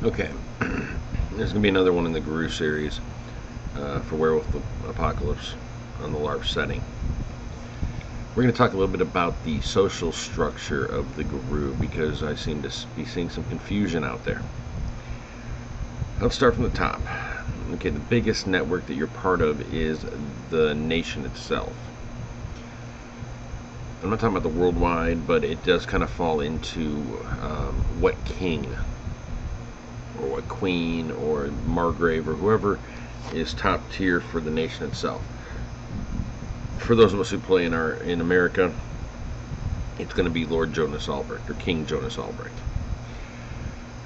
Okay, there's going to be another one in the Guru series for Werewolf the Apocalypse on the LARP setting. We're going to talk a little bit about the social structure of the Guru because I seem to be seeing some confusion out there. Let's start from the top. Okay, the biggest network that you're part of is the nation itself. I'm not talking about the worldwide, but it does kind of fall into what king or what queen or margrave or whoever is top tier for the nation itself. For those of us who play in America, it's going to be Lord Jonas Albrecht or King Jonas Albrecht.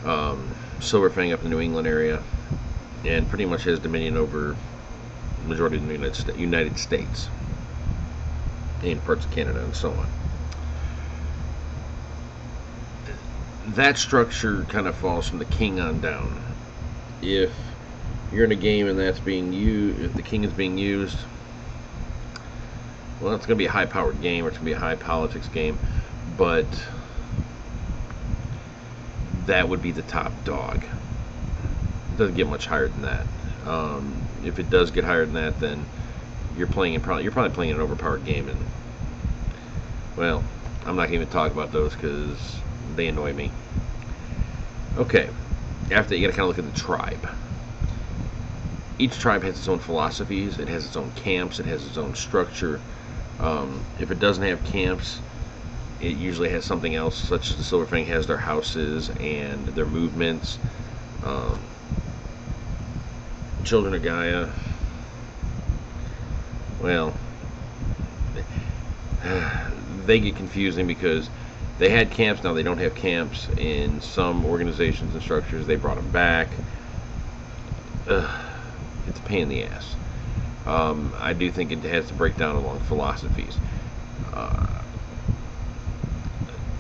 Silverfang up in the New England area, and pretty much has dominion over the majority of the United States and parts of Canada and so on. That structure kind of falls from the king on down. If you're in a game and that's being used, if the king is being used, well, it's going to be a high-powered game, or it's going to be a high-politics game, but that would be the top dog. It doesn't get much higher than that. If it does get higher than that, then you're probably playing an overpowered game, and well, I'm not going to even talk about those because they annoy me. Okay, after that, you got to kind of look at the tribe. Each tribe has its own philosophies. It has its own camps. It has its own structure. If it doesn't have camps, it usually has something else, such as the Silverfang has their houses and their movements. Children of Gaia, well, they get confusing because they had camps, now they don't have camps. In some organizations and structures, they brought them back. It's a pain in the ass. I do think it has to break down along philosophies.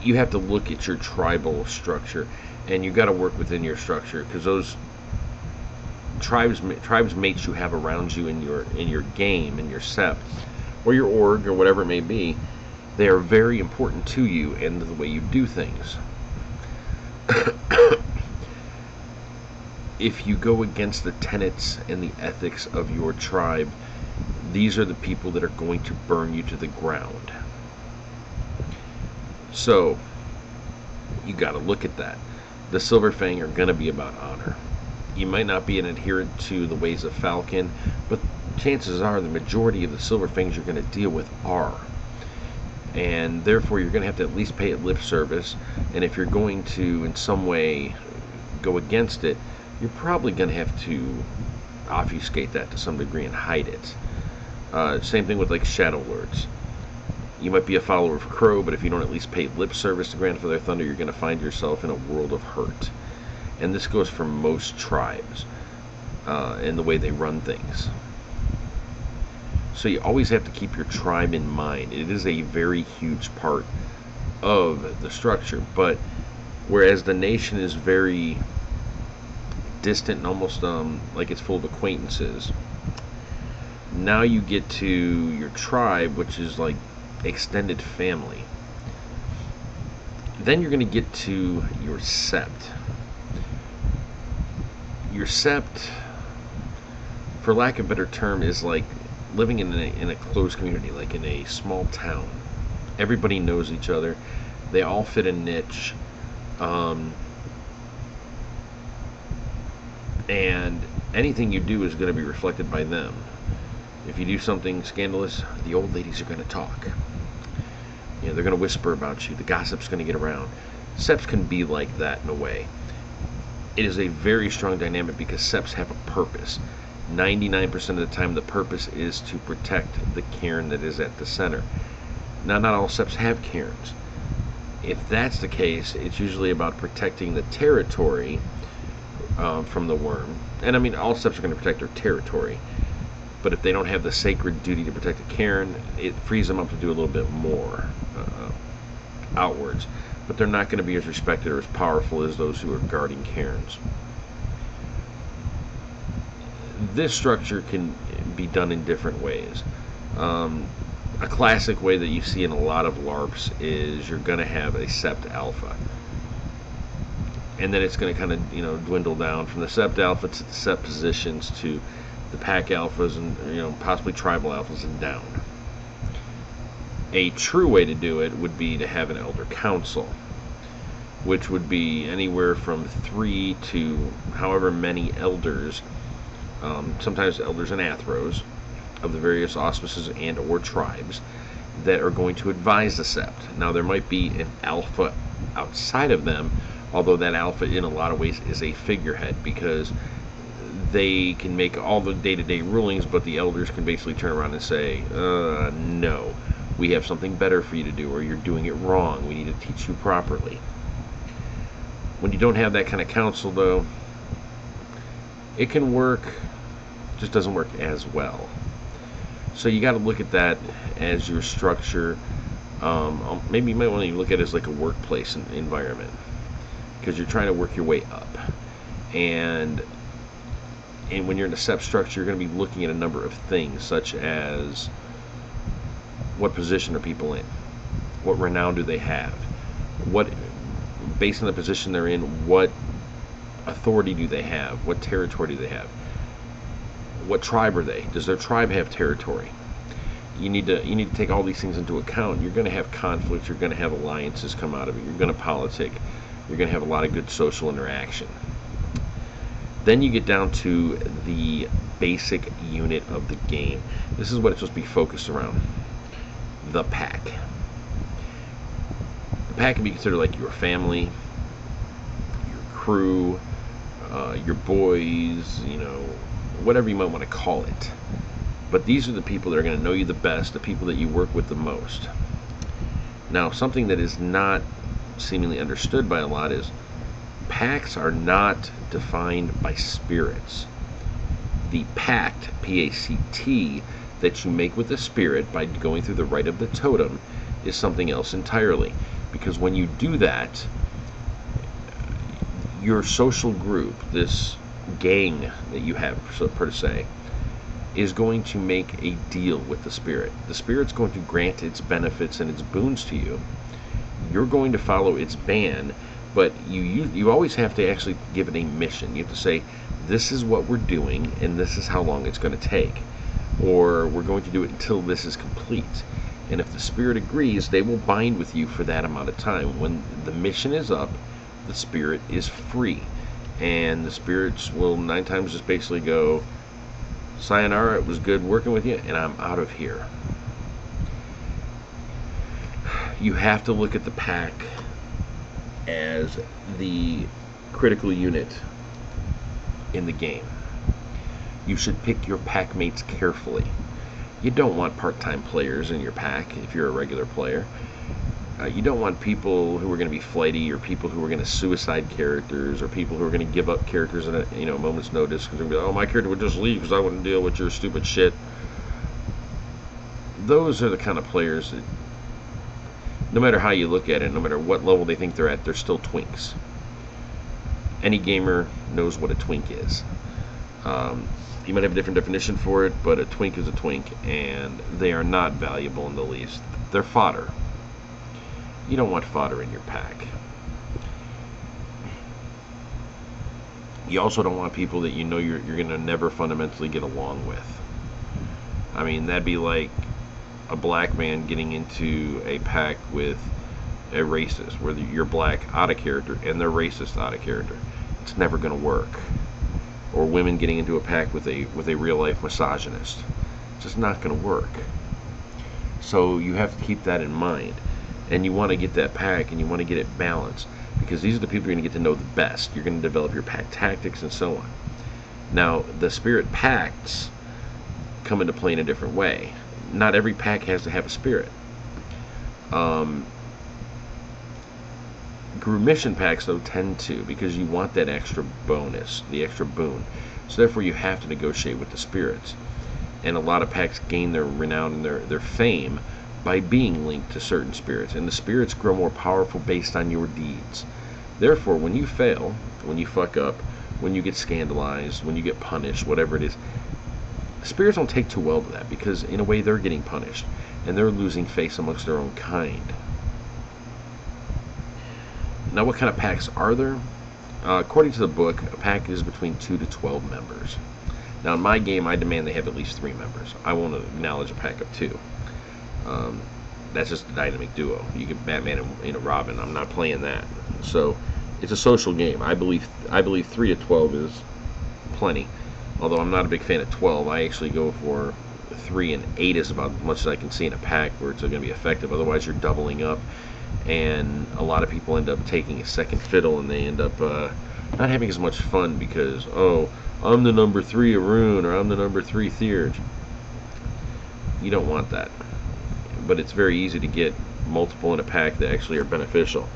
You have to look at your tribal structure, and you got to work within your structure, because those tribes mates you have around you in your game, in your sept, or your org, or whatever it may be, they are very important to you and the way you do things. If you go against the tenets and the ethics of your tribe, these are the people that are going to burn you to the ground. So you got to look at that. The Silverfang are going to be about honor. You might not be an adherent to the ways of Falcon, but chances are the majority of the Silverfangs you're going to deal with are. And therefore you're going to have to at least pay it lip service, and if you're going to in some way go against it, you're probably going to have to obfuscate that to some degree and hide it. Same thing with like Shadow Lords. You might be a follower of Crow, but if you don't at least pay lip service to Grandfather Thunder, you're going to find yourself in a world of hurt. And this goes for most tribes and the way they run things. So you always have to keep your tribe in mind. It is a very huge part of the structure. But whereas the nation is very distant and almost like it's full of acquaintances, now you get to your tribe, which is like extended family. Then you're going to get to your sept. Your sept, for lack of a better term, is like living in a closed community, like in a small town. Everybody knows each other. They all fit a niche. And anything you do is going to be reflected by them. If you do something scandalous, the old ladies are going to talk. You know, they're going to whisper about you. The gossip's going to get around. Septs can be like that in a way. It is a very strong dynamic because septs have a purpose. 99% of the time, the purpose is to protect the cairn that is at the center. Now, not all septs have cairns. If that's the case, it's usually about protecting the territory from the worm. And I mean, all septs are going to protect their territory. But if they don't have the sacred duty to protect the cairn, it frees them up to do a little bit more outwards. But they're not going to be as respected or as powerful as those who are guarding cairns. This structure can be done in different ways. A classic way that you see in a lot of LARPs is you're going to have a Sept Alpha. and then it's going to kind of dwindle down from the Sept Alpha to the Sept positions to the Pack Alphas and possibly Tribal Alphas and down. A true way to do it would be to have an Elder Council, which would be anywhere from 3 to however many elders, sometimes elders and athros of the various auspices and or tribes that are going to advise the Sept. Now there might be an alpha outside of them, although that alpha in a lot of ways is a figurehead, because they can make all the day-to-day rulings, but the elders can basically turn around and say, no, we have something better for you to do, or you're doing it wrong, we need to teach you properly. When you don't have that kind of council, though, it can work, just doesn't work as well. So you got to look at that as your structure. Maybe you might want to look at it as like a workplace environment, because you're trying to work your way up. And when you're in a Sept structure, you're going to be looking at a number of things, such as what position are people in, what renown do they have, what, based on the position they're in, what authority do they have, what territory do they have, what tribe are they, does their tribe have territory. You need to take all these things into account. You're going to have conflicts, you're going to have alliances come out of it, you're going to politic, you're going to have a lot of good social interaction. Then you get down to the basic unit of the game. This is what it's supposed to be focused around: the pack. The pack can be considered like your family, your crew, your boys, whatever you might want to call it. But these are the people that are going to know you the best, the people that you work with the most. Now, something that is not seemingly understood by a lot is pacts are not defined by spirits. The pact, P-A-C-T, that you make with the spirit by going through the rite of the totem is something else entirely. Because when you do that, your social group, this gang that you have, per se, is going to make a deal with the spirit. The spirit's going to grant its benefits and its boons to you. You're going to follow its ban, but you always have to actually give it a mission. You have to say, this is what we're doing, and this is how long it's going to take. Or we're going to do it until this is complete. And if the spirit agrees, they will bind with you for that amount of time. When the mission is up, the spirit is free. And the spirits will 9 times just basically go, sayonara, it was good working with you, and I'm out of here. You have to look at the pack as the critical unit in the game. You should pick your pack mates carefully. You don't want part-time players in your pack if you're a regular player. You don't want people who are going to be flighty, or people who are going to suicide characters, or people who are going to give up characters at a moment's notice because they're going to be, oh, my character would just leave because I wouldn't deal with your stupid shit. Those are the kind of players that, no matter how you look at it, no matter what level they think they're at, they're still twinks. Any gamer knows what a twink is. You might have a different definition for it, but a twink is a twink, and they are not valuable in the least. They're fodder. You don't want fodder in your pack. You also don't want people that you know you're going to never fundamentally get along with. I mean, that'd be like a black man getting into a pack with a racist, where you're black out of character and they're racist out of character. It's never going to work. Or women getting into a pack with a real life misogynist. It's just not going to work. So you have to keep that in mind. And you want to get that pack, and you want to get it balanced, because these are the people you're going to get to know the best. You're going to develop your pack tactics and so on. Now, the spirit pacts come into play in a different way. Not every pack has to have a spirit. Group mission packs, though, tend to, because you want that extra bonus, the extra boon. So therefore you have to negotiate with the spirits. And a lot of packs gain their renown and their fame by being linked to certain spirits, and the spirits grow more powerful based on your deeds. Therefore, when you fail, when you fuck up, when you get scandalized, when you get punished, whatever it is, spirits don't take too well to that, because in a way they're getting punished, and they're losing face amongst their own kind. Now, what kind of packs are there? According to the book, a pack is between 2 to 12 members. Now, in my game, I demand they have at least 3 members. I won't acknowledge a pack of 2. That's just a dynamic duo. You get Batman and Robin. I'm not playing that. So it's a social game. I believe 3 to 12 is plenty. Although I'm not a big fan of 12, I actually go for 3 and 8 is about as much as I can see in a pack where it's going to be effective. Otherwise, you're doubling up, and a lot of people end up taking a second fiddle, and they end up not having as much fun because, oh, I'm the number 3 Arun, or I'm the number 3 Theurge. You don't want that. But it's very easy to get multiple in a pack that actually are beneficial.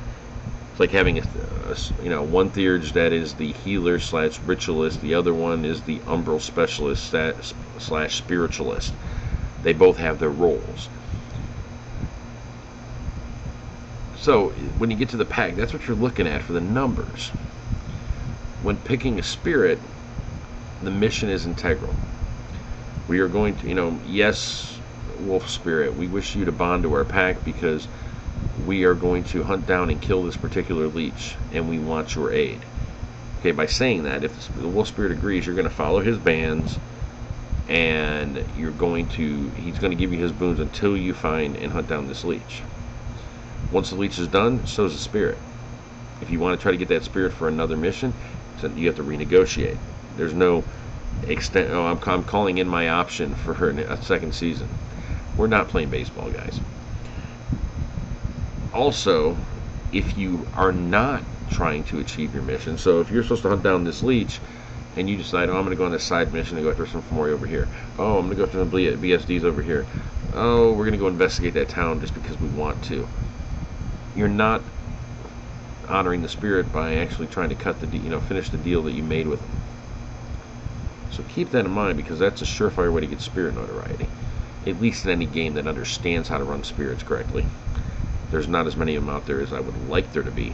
It's like having one Theurge that is the healer / ritualist. The other one is the umbral specialist / spiritualist. They both have their roles. So when you get to the pack, that's what you're looking at for the numbers. When picking a spirit, the mission is integral. We are going to, yes, Wolf Spirit, we wish you to bond to our pack because we are going to hunt down and kill this particular leech, and we want your aid. Okay, by saying that, if the Wolf Spirit agrees, you're going to follow his bands, and he's going to give you his boons until you find and hunt down this leech. Once the leech is done, so is the spirit. If you want to try to get that spirit for another mission, you have to renegotiate. There's no extent. Oh, I'm calling in my option for a second season. We're not playing baseball, guys. Also, if you are not trying to achieve your mission, so if you're supposed to hunt down this leech, and you decide, oh, I'm going to go on this side mission and go after some Fomori over here. Oh, I'm going to go after some BSDs over here. Oh, we're going to go investigate that town just because we want to. You're not honoring the spirit by actually trying to finish the deal that you made with them. So keep that in mind, because that's a surefire way to get spirit notoriety. At least in any game that understands how to run spirits correctly. There's not as many of them out there as I would like there to be.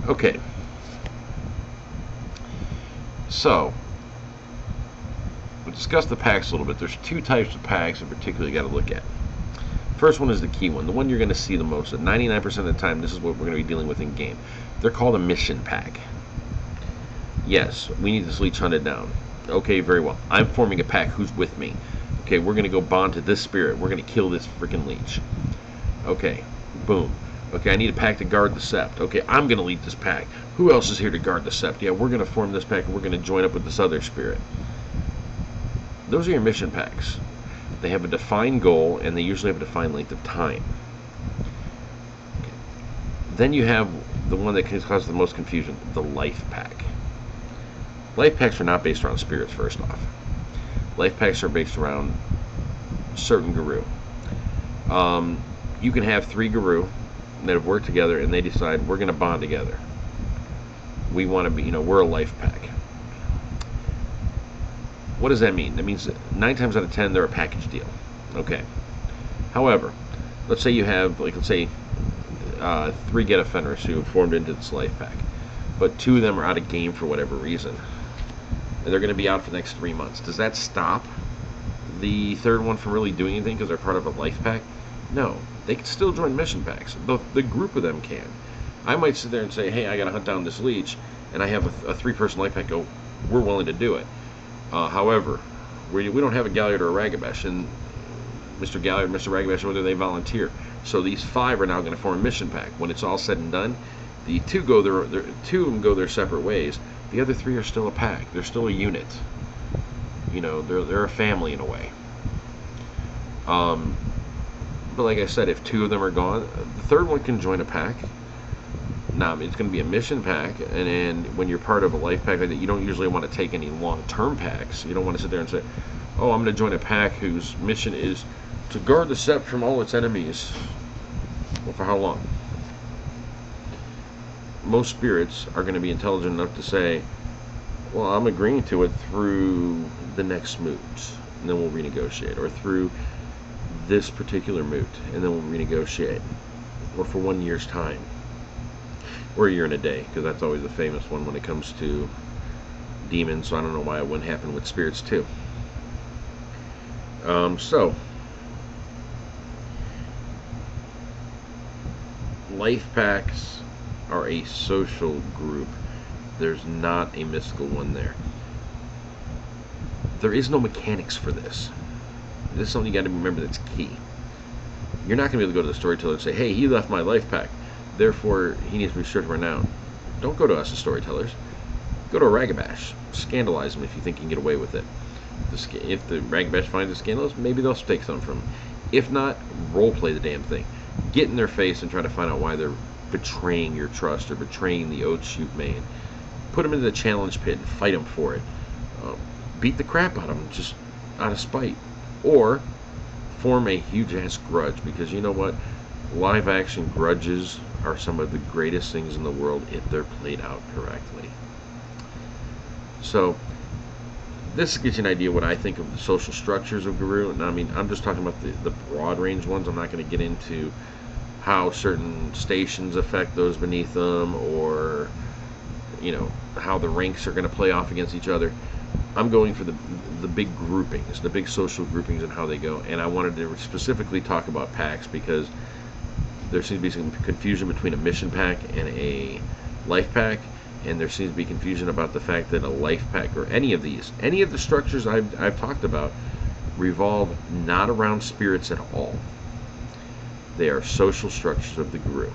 Okay. So, we'll discuss the packs a little bit. There's 2 types of packs in particular you got to look at. First one is the key one, the one you're going to see the most. At 99% of the time, this is what we're going to be dealing with in game. They're called a mission pack. Yes, we need this leech hunted down. Okay, very well. I'm forming a pack. Who's with me? Okay, we're going to go bond to this spirit. We're going to kill this freaking leech. Okay, boom. Okay, I need a pack to guard the sept. Okay, I'm going to lead this pack. Who else is here to guard the sept? Yeah, we're going to form this pack, and we're going to join up with this other spirit. Those are your mission packs. They have a defined goal, and they usually have a defined length of time. Okay. Then you have the one that causes the most confusion, the life pack. Life packs are not based around spirits, first off. Life packs are based around certain Garou. You can have 3 Garou that have worked together, and they decide, we're going to bond together. We want to be, we're a life pack. What does that mean? That means that 9 times out of 10, they're a package deal. Okay. However, let's say you have, 3 Get Offenders who have formed into this life pack, but 2 of them are out of game for whatever reason. And they're going to be out for the next 3 months. Does that stop the third one from really doing anything because they're part of a life pack? No. They can still join mission packs. The group of them can. I might sit there and say, hey, I got to hunt down this leech, and I have a 3-person life pack go, we're willing to do it. However, we don't have a Galliard or a Ragabash, and Mr. Galliard and Mr. Ragabash, whether they volunteer. So these 5 are now going to form a mission pack. When it's all said and done, the 2 of them go their separate ways. The other 3 are still a pack. They're still a unit. They're a family in a way. But like I said, if 2 of them are gone, the third one can join a pack. Now, it's going to be a mission pack, and when you're part of a life pack like that, you don't usually want to take any long-term packs. You don't want to sit there and say, oh, I'm going to join a pack whose mission is to guard the sept from all its enemies. Well, for how long? Most spirits are going to be intelligent enough to say, well, I'm agreeing to it through the next moot, and then we'll renegotiate, or through this particular moot, and then we'll renegotiate, or for 1 year's time, or a year and a day, because that's always the famous one when it comes to demons, so I don't know why it wouldn't happen with spirits too. So, life packs are a social group. There's not a mystical one there. There is no mechanics for this. This is something you got to remember that's key. You're not going to be able to go to the storyteller and say, hey, he left my life pack, therefore he needs to be stripped renown. Don't go to us as storytellers. Go to a Ragabash. Scandalize them if you think you can get away with it. If the Ragabash finds it scandalous, maybe they'll take some from them. If not, roleplay the damn thing. Get in their face and try to find out why they're betraying your trust or betraying the oaths you've made. Put them into the challenge pit and fight them for it. Beat the crap out of them just out of spite. Or form a huge-ass grudge, because you know what? Live-action grudges are some of the greatest things in the world if they're played out correctly. So, this gives you an idea what I think of the social structures of Garou. And I mean, I'm just talking about the broad range ones. I'm not going to get into how certain stations affect those beneath them, or how the ranks are going to play off against each other. I'm going for the big groupings, the big social groupings and how they go. And I wanted to specifically talk about packs because there seems to be some confusion between a mission pack and a life pack. And there seems to be confusion about the fact that a life pack, or any of the structures I've talked about, revolve not around spirits at all. They are social structures of the Garou.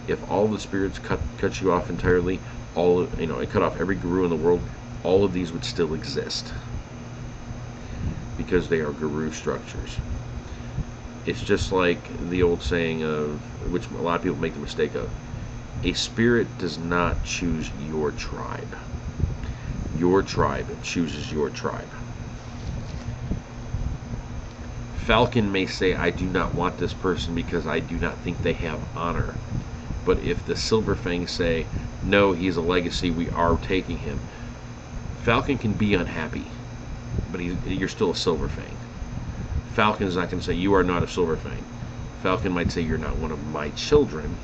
If all the spirits cut you off entirely, it cut off every Garou in the world, all of these would still exist because they are Garou structures. It's just like the old saying of, which a lot of people make the mistake of, a spirit does not choose your tribe. Your tribe chooses your tribe. Falcon may say, I do not want this person because I do not think they have honor. But if the Silverfangs say, no, he's a legacy, we are taking him, Falcon can be unhappy, but you're still a Silverfang. Falcon is not going to say, you are not a Silverfang. Falcon might say, you're not one of my children,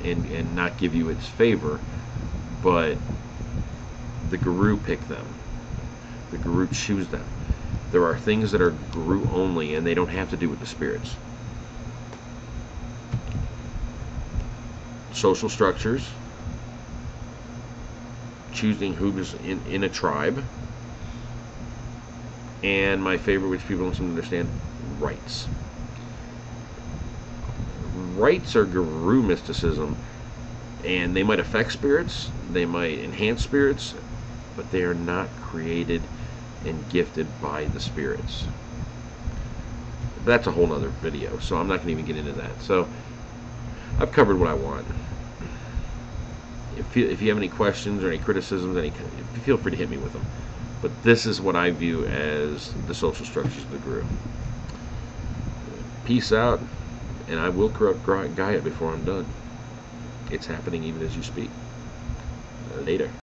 and not give you its favor, but the Garou pick them. The Garou choose them. There are things that are Garou only, and they don't have to do with the spirits. Social structures, choosing who's in a tribe, and my favorite, which people don't seem to understand, rites. Rites are Garou mysticism, and they might affect spirits, they might enhance spirits, but they are not created and gifted by the spirits. That's a whole nother video, so I'm not going to even get into that. So I've covered what I want. If you have any questions or any criticisms, feel free to hit me with them. But this is what I view as the social structures of the Garou. Peace out, and I will corrupt Gaia before I'm done. It's happening even as you speak. Later.